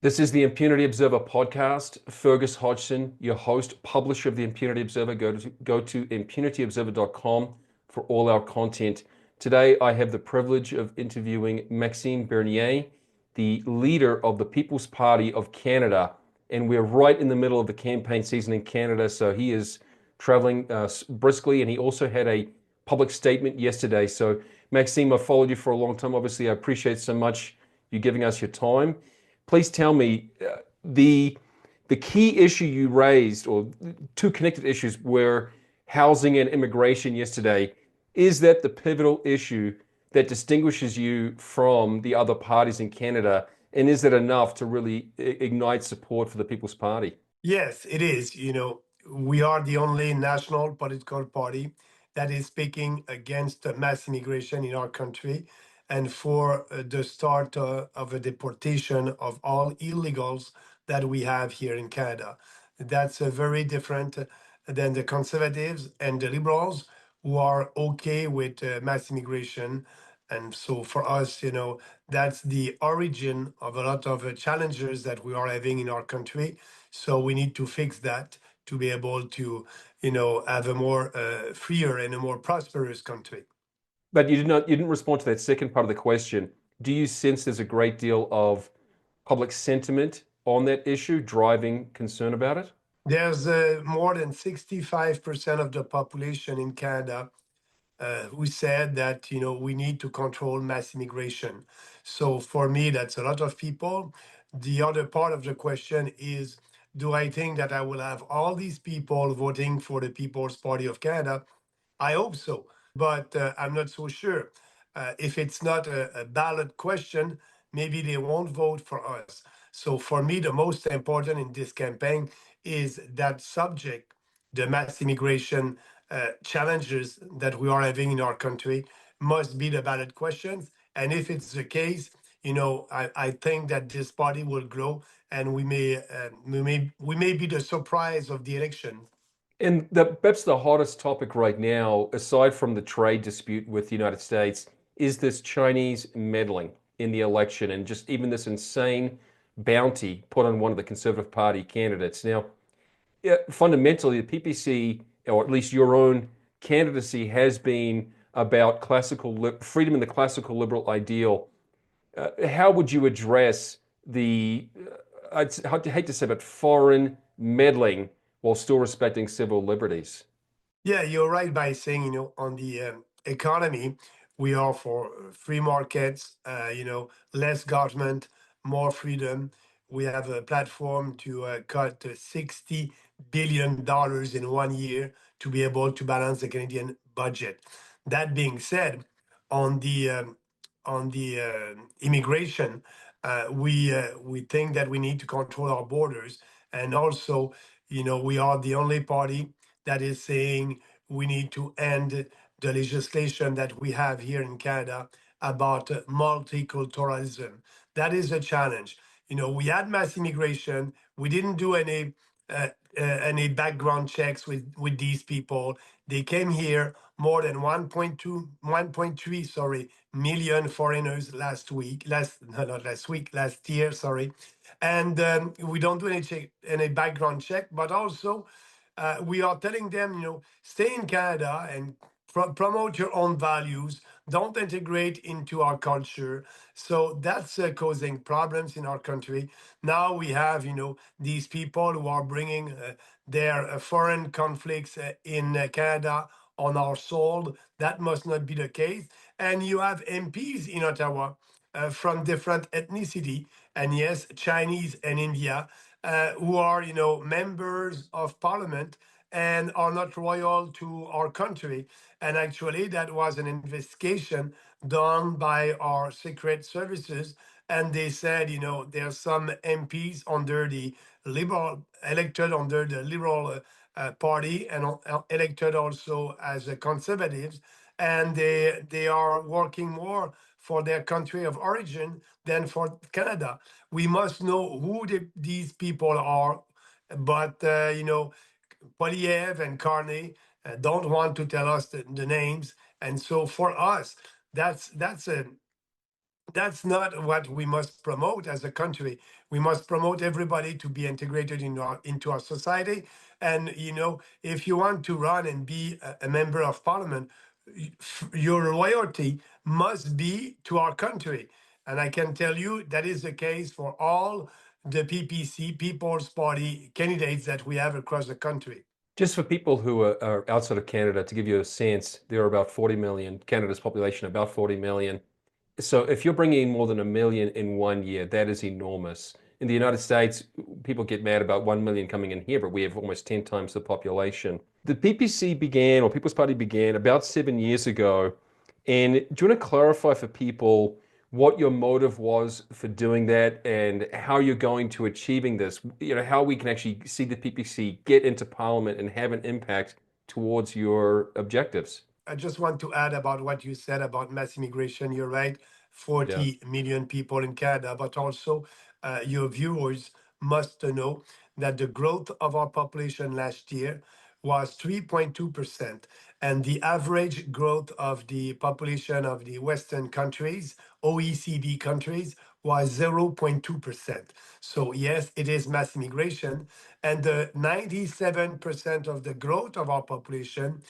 This is the Impunity Observer podcast. Fergus Hodgson, your host, publisher of the Impunity Observer. Go to impunityobserver.com for all our content. Today, I have the privilege of interviewing Maxime Bernier, the leader of the People's Party of Canada. And we're right in the middle of the campaign season in Canada, so he is traveling briskly, and he also had a public statement yesterday. So, Maxime, I've followed you for a long time. Obviously, I appreciate so much you giving us your time. Please tell me the key issue you raised, or two connected issues, were housing and immigration yesterday. Is that the pivotal issue that distinguishes you from the other parties in Canada? And is that enough to really ignite support for the People's Party? Yes, it is. We are the only national political party that is speaking against mass immigration in our country and for the start of a deportation of all illegals that we have here in Canada. That's very different than the conservatives and the liberals who are okay with mass immigration. And so for us, that's the origin of a lot of challenges that we are having in our country. So we need to fix that to be able to, have a more freer and a more prosperous country. But you didn't respond to that second part of the question. Do you sense there's a great deal of public sentiment on that issue driving concern about it? There's more than 65% of the population in Canada who said that we need to control mass immigration. So for me, that's a lot of people. The other part of the question is, do I think that I will have all these people voting for the People's Party of Canada? I hope so, but I'm not so sure. If it's not a ballot question, maybe they won't vote for us. So for me, the most important in this campaign is that subject, the mass immigration challenges that we are having in our country must be the ballot questions. And if it's the case, I think that this party will grow, and we may be the surprise of the election. And perhaps the hottest topic right now, aside from the trade dispute with the United States, is this Chinese meddling in the election and just even this insane bounty put on one of the Conservative Party candidates. Now, yeah, fundamentally, the PPC, or at least your own candidacy, has been about freedom in the classical liberal ideal. How would you address I'd hate to say, but foreign meddling while still respecting civil liberties? Yeah, you're right by saying, on the economy, we are for free markets, less government, more freedom. We have a platform to cut $60 billion in 1 year to be able to balance the Canadian budget. That being said, on the immigration, we think that we need to control our borders, and also, we are the only party that is saying we need to end the legislation that we have here in Canada about multiculturalism. That is a challenge. We had mass immigration. We didn't do any background checks with these people. They came here, more than 1.2, 1.3, sorry, million foreigners last year, sorry. And we don't do any background check, but also we are telling them, stay in Canada and promote your own values. Don't integrate into our culture. So that's causing problems in our country. Now we have, these people who are bringing their foreign conflicts in Canada on our soil. That must not be the case. And you have MPs in Ottawa from different ethnicity, and yes, Chinese and India, who are, members of parliament and are not loyal to our country. And actually, that was an investigation done by our secret services. And they said, there are some MPs under the liberal, elected under the liberal party, and elected also as a conservatives. And they are working more for their country of origin than for Canada. We must know who these people are. But, Poliev and Carney don't want to tell us the names. And so for us, that's That's not what we must promote as a country. We must promote everybody to be integrated into our society. And, if you want to run and be a member of parliament, your loyalty must be to our country. And I can tell you that is the case for all the PPC, People's Party candidates that we have across the country. Just for people who are outside of Canada, to give you a sense, there are about 40 million. Canada's population, about 40 million. So if you're bringing in more than a million in 1 year, that is enormous. In the United States, people get mad about 1 million coming in here, but we have almost 10 times the population. The PPC began, or People's Party began, about 7 years ago. And do you want to clarify for people what your motive was for doing that and how you're going to achieving this? How we can actually see the PPC get into Parliament and have an impact towards your objectives. I just want to add about what you said about mass immigration. You're right, Yeah. 40 million people in Canada, but also your viewers must know that the growth of our population last year was 3.2%, and the average growth of the population of the Western countries, OECD countries, was 0.2%. So yes, it is mass immigration, and the 97% of the growth of our population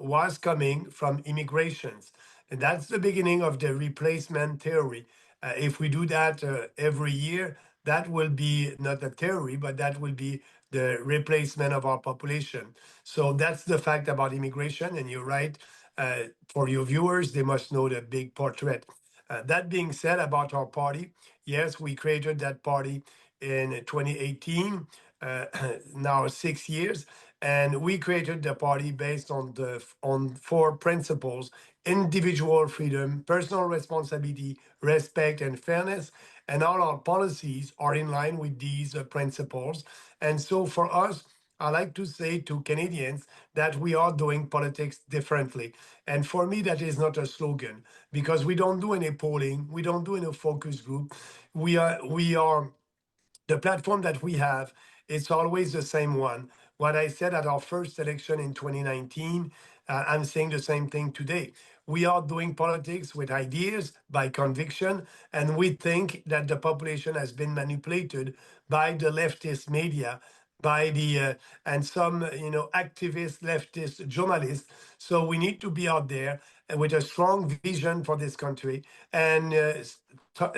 was coming from immigrations. And that's the beginning of the replacement theory. If we do that every year, that will be not a theory, but that will be the replacement of our population. So that's the fact about immigration. And you're right, for your viewers, they must know the big portrait. That being said, about our party, yes, we created that party in 2018, uh, now 6 years, and we created the party based on four principles: individual freedom, personal responsibility, respect, and fairness. And all our policies are in line with these principles. And so for us, I like to say to Canadians that we are doing politics differently. And for me, that is not a slogan, because we don't do any polling, we don't do any focus group. We are the platform that we have, it's always the same one. What I said at our first election in 2019, I'm saying the same thing today. We are doing politics with ideas, by conviction, and we think that the population has been manipulated by the leftist media, by the and some activist leftist journalists. So we need to be out there with a strong vision for this country, and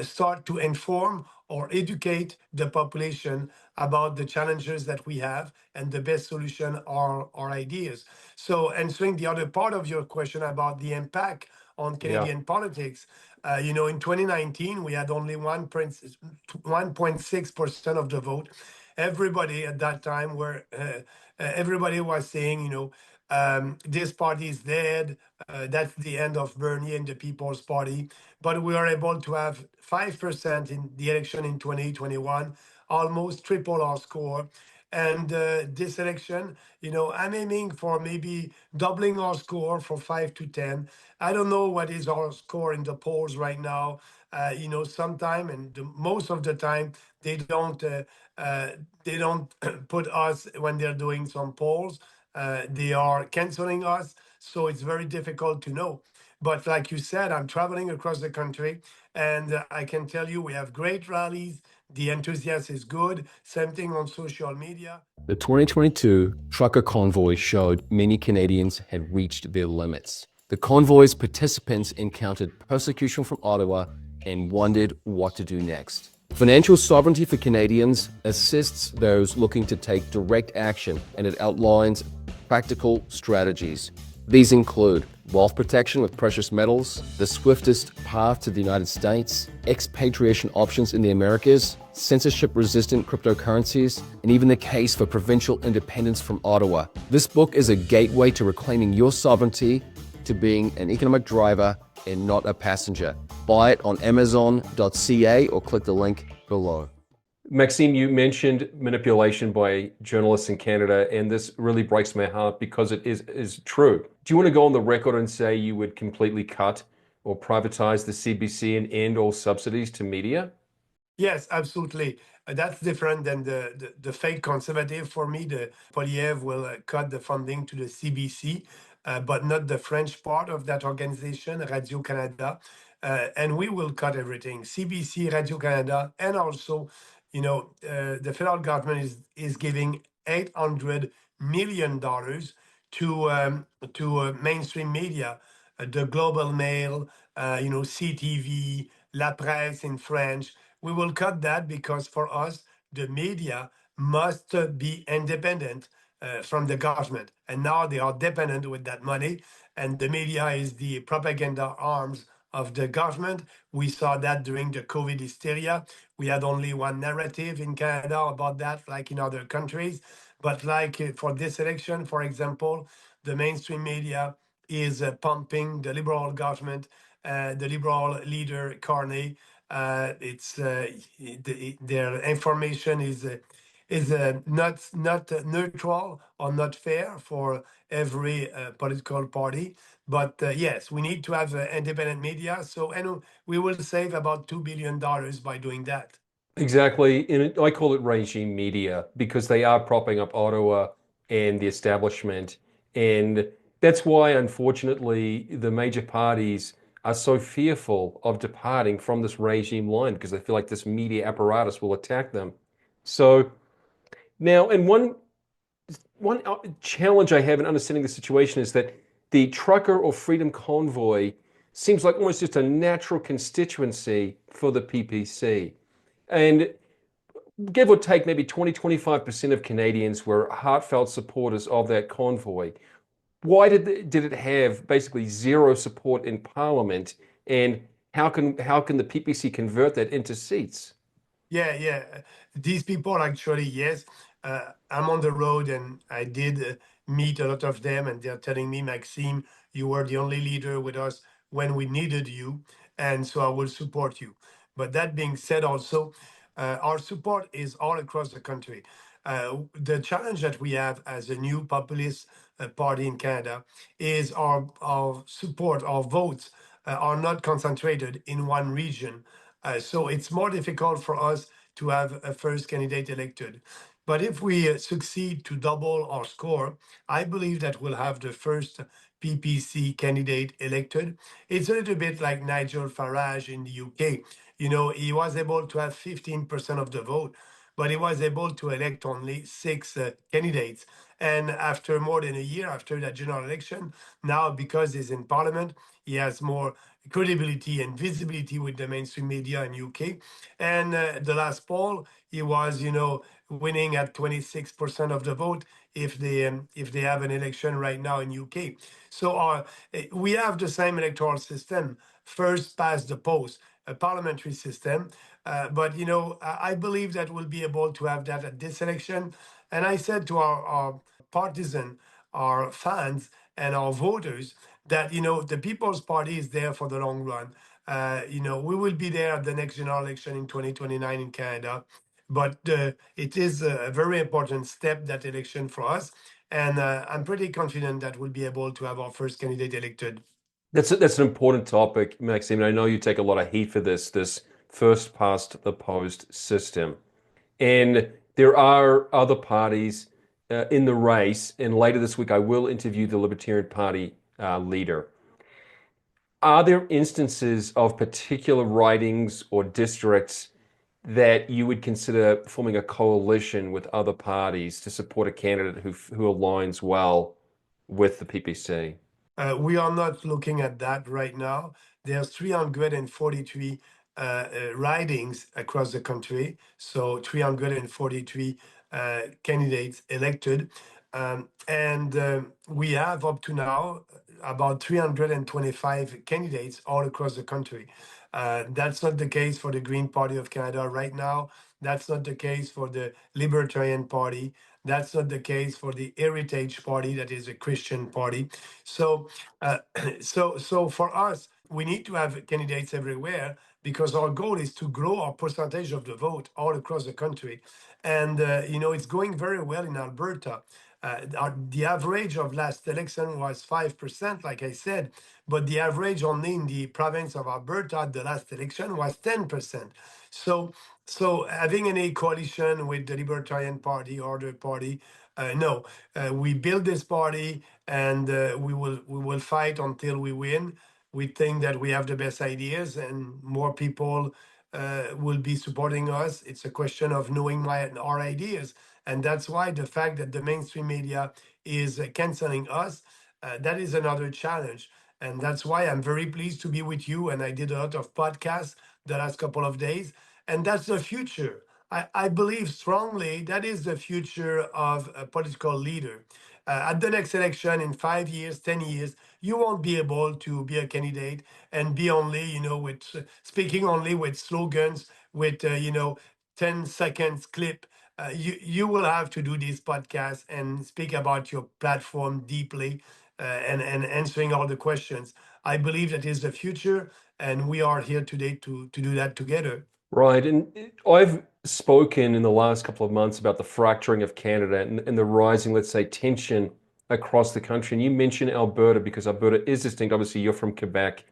start to inform or educate the population about the challenges that we have, and the best solution are our ideas. So answering the other part of your question about the impact on Yeah. Canadian politics, in 2019, we had only 1.6% of the vote. Everybody at that time everybody was saying, this party is dead. That's the end of Bernier and the People's Party. But we are able to have 5% in the election in 2021, almost triple our score. And this election, I'm aiming for maybe doubling our score for 5 to 10. I don't know what is our score in the polls right now. Sometime, and most of the time, they don't uh, they don't put us when they're doing some polls. They are canceling us, so it's very difficult to know. But like you said, I'm traveling across the country, and I can tell you we have great rallies. The enthusiasm is good. Same thing on social media. The 2022 trucker convoy showed many Canadians had reached their limits. The convoy's participants encountered persecution from Ottawa and wondered what to do next. Financial Sovereignty for Canadians assists those looking to take direct action, and it outlines practical strategies. These include wealth protection with precious metals, the swiftest path to the United States, expatriation options in the Americas, censorship-resistant cryptocurrencies, and even the case for provincial independence from Ottawa. This book is a gateway to reclaiming your sovereignty, to being an economic driver and not a passenger. Buy it on Amazon.ca or click the link below. Maxime, you mentioned manipulation by journalists in Canada, and this really breaks my heart because it is true. Do you want to go on the record and say you would completely cut or privatize the CBC and end all subsidies to media? Yes, absolutely. That's different than the fake conservative. For me, the Poliev will cut the funding to the CBC, but not the French part of that organization, Radio Canada. and we will cut everything. CBC, Radio Canada, and also, the federal government is giving $800 million to mainstream media, the Global Mail, CTV, La Presse in French. We will cut that because for us, the media must be independent from the government. And now they are dependent with that money. And the media is the propaganda arms of the government. We saw that during the COVID hysteria. We had only one narrative in Canada about that, like in other countries. But like for this election, for example, the mainstream media is pumping the Liberal government, the Liberal leader Carney. Their information is not neutral or not fair for every political party. But yes, we need to have independent media. So and we will save about $2 billion by doing that. Exactly. And I call it regime media because they are propping up Ottawa and the establishment. And that's why, unfortunately, the major parties are so fearful of departing from this regime line because they feel like this media apparatus will attack them. So now, and one challenge I have in understanding the situation is that the trucker or freedom convoy seems like almost just a natural constituency for the PPC. And give or take, maybe 20-25% of Canadians were heartfelt supporters of that convoy. Why did it have basically zero support in Parliament? And how can the PPC convert that into seats? Yeah. These people actually, yes. I'm on the road and I did meet a lot of them, and they're telling me, Maxime, you were the only leader with us when we needed you, and so I will support you. But that being said, also, our support is all across the country. The challenge that we have as a new populist party in Canada is our support, our votes are not concentrated in one region. So it's more difficult for us to have a first candidate elected. But if we succeed to double our score, I believe that we'll have the first PPC candidate elected. It's a little bit like Nigel Farage in the UK. He was able to have 15% of the vote, but he was able to elect only six candidates. And after more than a year after that general election, now because he's in Parliament, he has more credibility and visibility with the mainstream media in UK. And the last poll, he was, winning at 26% of the vote if they have an election right now in UK. So we have the same electoral system, first past the post, a parliamentary system. But I believe that we'll be able to have that at this election. And I said to our partisan, our fans, and our voters that the People's Party is there for the long run. We will be there at the next general election in 2029 in Canada, but it is a very important step, that election for us, and I'm pretty confident that we'll be able to have our first candidate elected. That's an important topic, Maxime. And I know you take a lot of heat for this first past the post system. And there are other parties in the race. And later this week, I will interview the Libertarian Party leader. Are there instances of particular ridings or districts that you would consider forming a coalition with other parties to support a candidate who aligns well with the PPC? We are not looking at that right now. There's 343 ridings across the country, so 343 candidates elected. And we have up to now about 325 candidates all across the country. That's not the case for the Green Party of Canada right now. That's not the case for the Libertarian Party. That's not the case for the Heritage Party, that is a Christian party. So, so for us, we need to have candidates everywhere because our goal is to grow our percentage of the vote all across the country. And it's going very well in Alberta. The average of last election was 5%, like I said, but the average only in the province of Alberta at the last election was 10%. So having any coalition with the Libertarian Party or the party, no, we build this party, and we will fight until we win. We think that we have the best ideas, and more people will be supporting us. It's a question of knowing our ideas. And that's why the fact that the mainstream media is canceling us, that is another challenge. And that's why I'm very pleased to be with you. And I did a lot of podcasts the last couple of days. And that's the future. I believe strongly that is the future of a political leader. At the next election in 5 years, 10 years, you won't be able to be a candidate and be only, with speaking only with slogans, with, 10 seconds clip. You will have to do this podcast and speak about your platform deeply, and answering all the questions. I believe that is the future, and we are here today to do that together. Right. And I've spoken in the last couple of months about the fracturing of Canada and the rising, let's say, tension across the country. And you mentioned Alberta because Alberta is distinct. Obviously, you're from Quebec.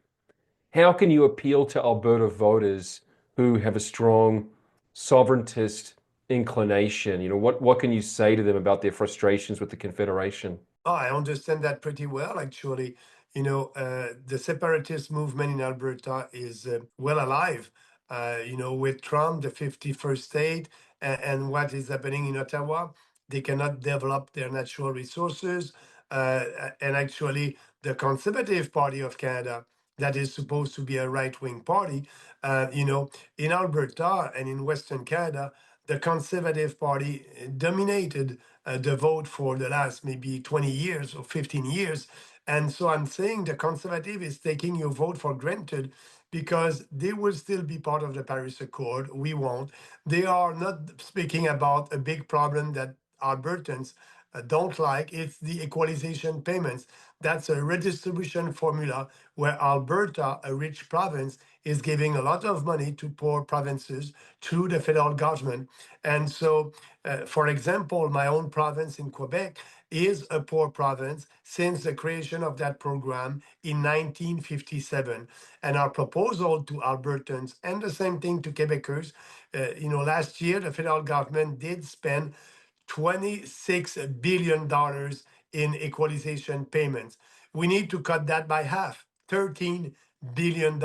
How can you appeal to Alberta voters who have a strong sovereigntist inclination? What can you say to them about their frustrations with the Confederation? Oh, I understand that pretty well, actually. The separatist movement in Alberta is well alive. With Trump, the 51st state, and what is happening in Ottawa, they cannot develop their natural resources. And actually, the Conservative Party of Canada, that is supposed to be a right-wing party, in Alberta and in Western Canada, the Conservative Party dominated the vote for the last maybe 20 years or 15 years. And so I'm saying the Conservative is taking your vote for granted because they will still be part of the Paris Accord. We won't. They are not speaking about a big problem that Albertans don't like. It's the equalization payments. That's a redistribution formula where Alberta, a rich province, is giving a lot of money to poor provinces through the federal government. And so, for example, my own province in Quebec is a poor province since the creation of that program in 1957. And our proposal to Albertans, and the same thing to Quebecers, last year the federal government did spend $26 billion in equalization payments. We need to cut that by half, $13 billion.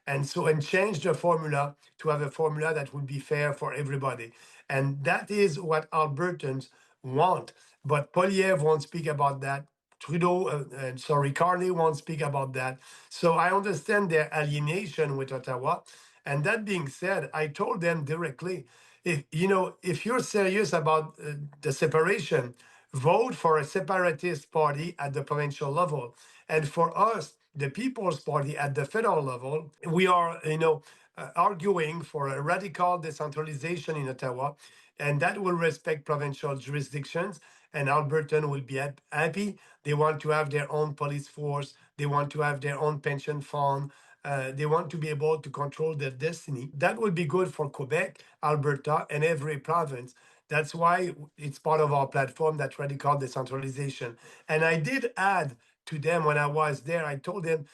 And change the formula to have a formula that would be fair for everybody. And that is what Albertans want. But Poliev won't speak about that. Carney won't speak about that. So I understand their alienation with Ottawa. And that being said, I told them directly, if you're serious about the separation, vote for a separatist party at the provincial level. And for us, the People's Party at the federal level, we are, arguing for a radical decentralization in Ottawa, and that will respect provincial jurisdictions. And Albertan will be happy. They want to have their own police force. They want to have their own pension fund. They want to be able to control their destiny. That would be good for Quebec, Alberta, and every province. That's why it's part of our platform, that radical decentralization. And I did add to them when I was there, I told them,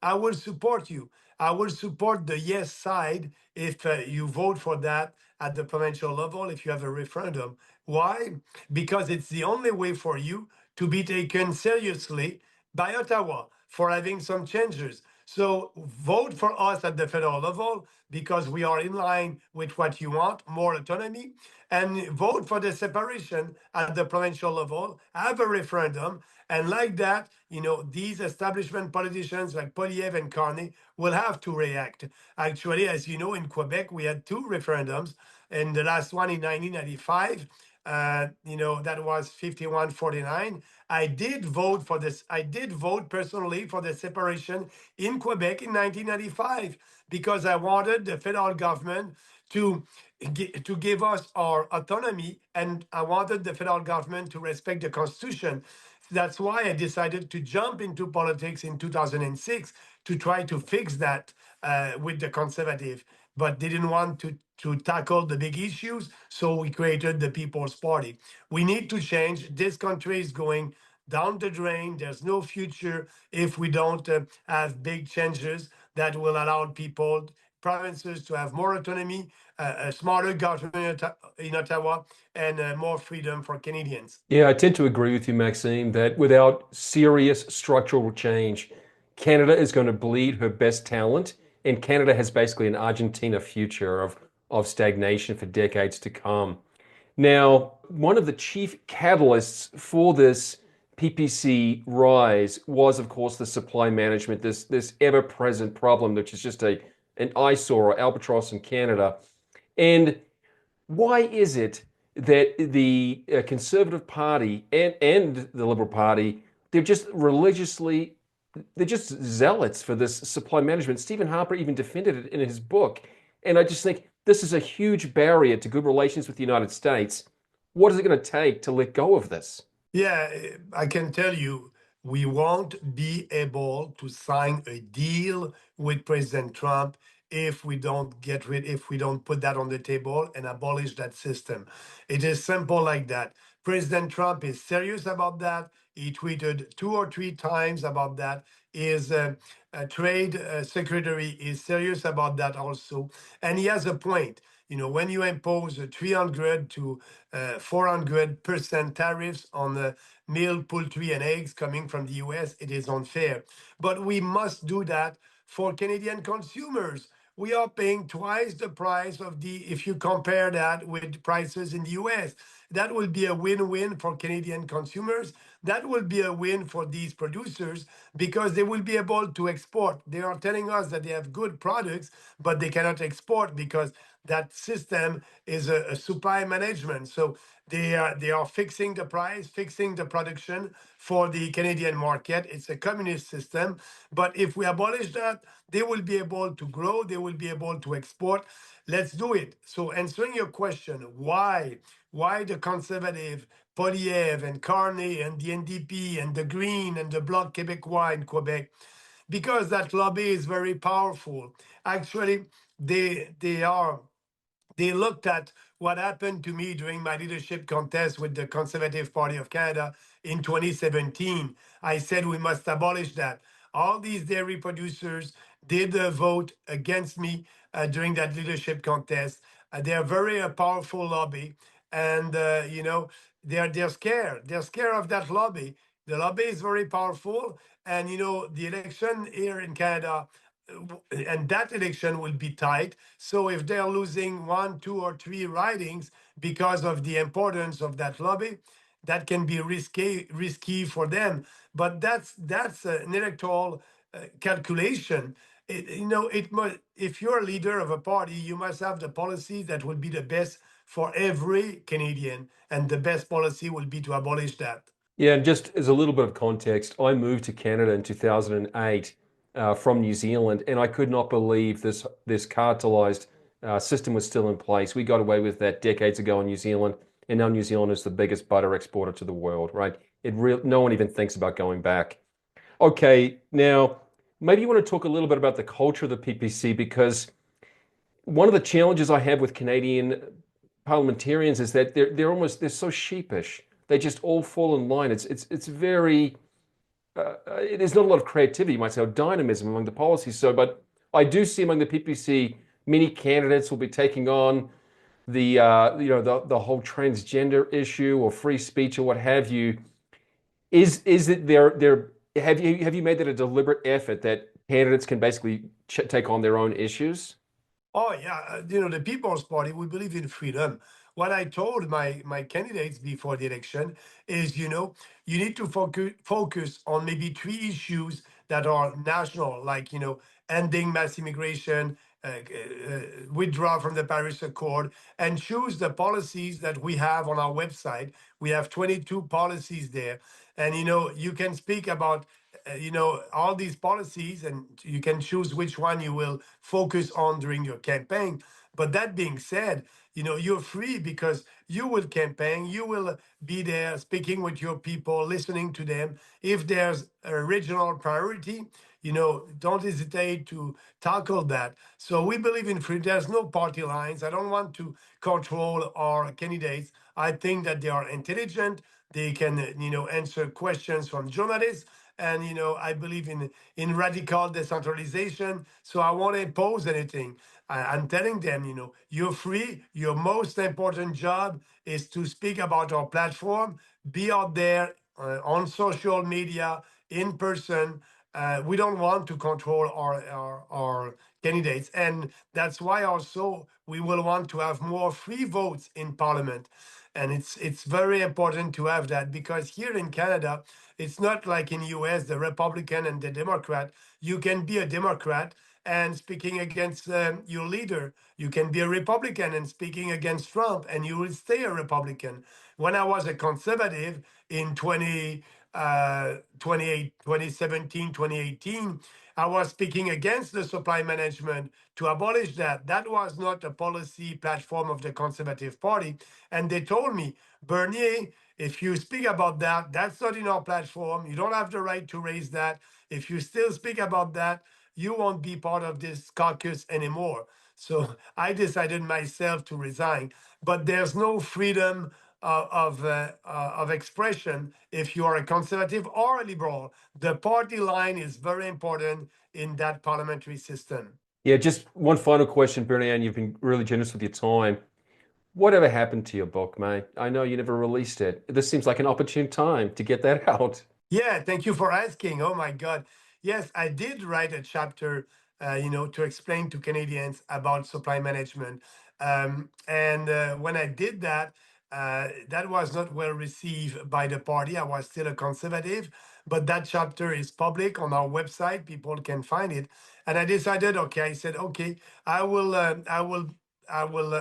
I will support you. I will support the yes side if you vote for that at the provincial level, if you have a referendum. Why? Because it's the only way for you to be taken seriously by Ottawa for having some changes. So vote for us at the federal level because we are in line with what you want, more autonomy, and vote for the separation at the provincial level, have a referendum. And like that, these establishment politicians like Poliev and Carney will have to react. Actually, as you know, in Quebec, we had two referendums, and the last one in 1995, that was 51-49. I did vote for this. I did vote personally for the separation in Quebec in 1995 because I wanted the federal government to give us our autonomy, and I wanted the federal government to respect the Constitution. That's why I decided to jump into politics in 2006 to try to fix that with the Conservative, but they didn't want to tackle the big issues, so we created the People's Party. We need to change. This country is going down the drain. There's no future if we don't have big changes that will allow people, provinces to have more autonomy, a smarter government in Ottawa, and more freedom for Canadians. Yeah, I tend to agree with you, Maxime, that without serious structural change, Canada is going to bleed her best talent, and Canada has basically an Argentina future of stagnation for decades to come. Now, one of the chief catalysts for this PPC rise was, of course, the supply management, this ever-present problem, which is just an eyesore or albatross in Canada. And why is it that the Conservative Party and the Liberal Party, they're just religiously, they're just zealots for this supply management? Stephen Harper even defended it in his book. And I just think this is a huge barrier to good relations with the United States. What is it going to take to let go of this? Yeah, I can tell you, we won't be able to sign a deal with President Trump if we don't put that on the table and abolish that system. It is simple like that. President Trump is serious about that. He tweeted 2 or 3 times about that. His trade secretary is serious about that also. And he has a point. When you impose a 300 to 400% tariffs on the milk, poultry, and eggs coming from the US, it is unfair. But we must do that for Canadian consumers. We are paying twice the price if you compare that with prices in the US. That will be a win-win for Canadian consumers. That will be a win for these producers because they will be able to export. They are telling us that they have good products, but they cannot export because that system is a supply management. So they are fixing the price, fixing the production for the Canadian market. It's a communist system. But if we abolish that, they will be able to grow, they will be able to export. Let's do it. So answering your question, why the conservative, Poliev and Carney and the NDP and the Green and the Bloc Québécois in Quebec? Because that lobby is very powerful. Actually, they looked at what happened to me during my leadership contest with the Conservative Party of Canada in 2017. I said we must abolish that. All these dairy producers did vote against me during that leadership contest. They are very powerful lobby, and they're scared. They're scared of that lobby. The lobby is very powerful, and the election here in Canada and that election will be tight. So if they're losing 1, 2, or 3 ridings because of the importance of that lobby, that can be risky for them. But that's an electoral calculation. If you're a leader of a party, you must have the policies that will be the best for every Canadian, and the best policy will be to abolish that. Yeah, and just as a little bit of context, I moved to Canada in 2008 from New Zealand, and I could not believe this cartelized system was still in place. We got away with that decades ago in New Zealand, and now New Zealand is the biggest butter exporter to the world, right? No one even thinks about going back. Okay, now maybe you want to talk a little bit about the culture of the PPC, because one of the challenges I have with Canadian parliamentarians is that they're so sheepish. They just all fall in line. It's very there's not a lot of creativity, you might say, or dynamism among the policies. So, but I do see among the PPC many candidates will be taking on the whole transgender issue or free speech or what have you. Is it there? Have you made that a deliberate effort that candidates can basically take on their own issues? Oh yeah, the People's Party, we believe in freedom. What I told my candidates before the election is, you need to focus on maybe 3 issues that are national, like ending mass immigration, withdraw from the Paris Accord, and choose the policies that we have on our website. We have 22 policies there, and you can speak about all these policies, and you can choose which one you will focus on during your campaign. But that being said, you're free because you will campaign, you will be there speaking with your people, listening to them. If there's a regional priority, don't hesitate to tackle that. So we believe in free. There's no party lines. I don't want to control our candidates. I think that they are intelligent. They can, answer questions from journalists. And I believe in radical decentralization. So I won't impose anything. I'm telling them, you're free. Your most important job is to speak about our platform, be out there on social media, in person, we don't want to control our candidates. And that's why also we will want to have more free votes in parliament. And it's very important to have that, because here in Canada, it's not like in US, the Republican and the Democrat. You can be a Democrat and speaking against your leader. You can be a Republican and speaking against Trump, and you will stay a Republican. When I was a conservative in 2017, 2018, I was speaking against the supply management to abolish that. That was not a policy platform of the Conservative Party. And they told me, Bernier, if you speak about that, that's not in our platform. You don't have the right to raise that. If you still speak about that, you won't be part of this caucus anymore. So I decided myself to resign. But there's no freedom of expression if you are a conservative or a liberal. The party line is very important in that parliamentary system. Yeah, just one final question, Bernie, and you've been really generous with your time. Whatever happened to your book, mate? I know you never released it. This seems like an opportune time to get that out. Yeah, thank you for asking. Oh my God. Yes, I did write a chapter, to explain to Canadians about supply management. And when I did that, that was not well received by the party. I was still a conservative, but that chapter is public on our website. People can find it. And I decided, okay, I said, okay, I will,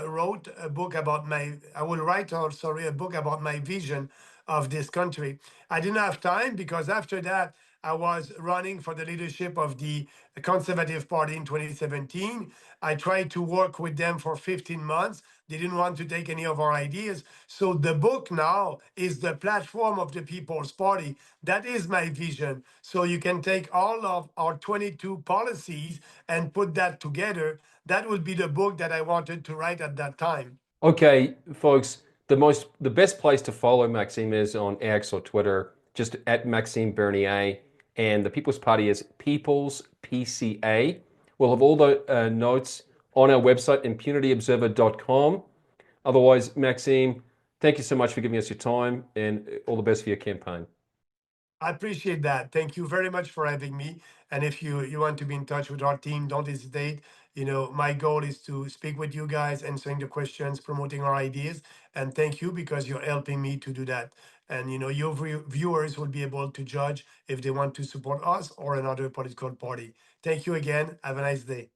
wrote a book about I will write, a book about my vision of this country. I didn't have time because after that, I was running for the leadership of the Conservative Party in 2017. I tried to work with them for 15 months. They didn't want to take any of our ideas. So the book now is the platform of the People's Party. That is my vision. So you can take all of our 22 policies and put that together. That would be the book that I wanted to write at that time. Okay, folks, the best place to follow Maxime is on X or Twitter, just at Maxime Bernier, and the People's Party is People's PCA. We'll have all the notes on our website, impunityobserver.com. Otherwise, Maxime, thank you so much for giving us your time, and all the best for your campaign. I appreciate that. Thank you very much for having me. And if you want to be in touch with our team, don't hesitate. My goal is to speak with you guys, answering the questions, promoting our ideas. And thank you because you're helping me to do that. And your viewers will be able to judge if they want to support us or another political party. Thank you again. Have a nice day.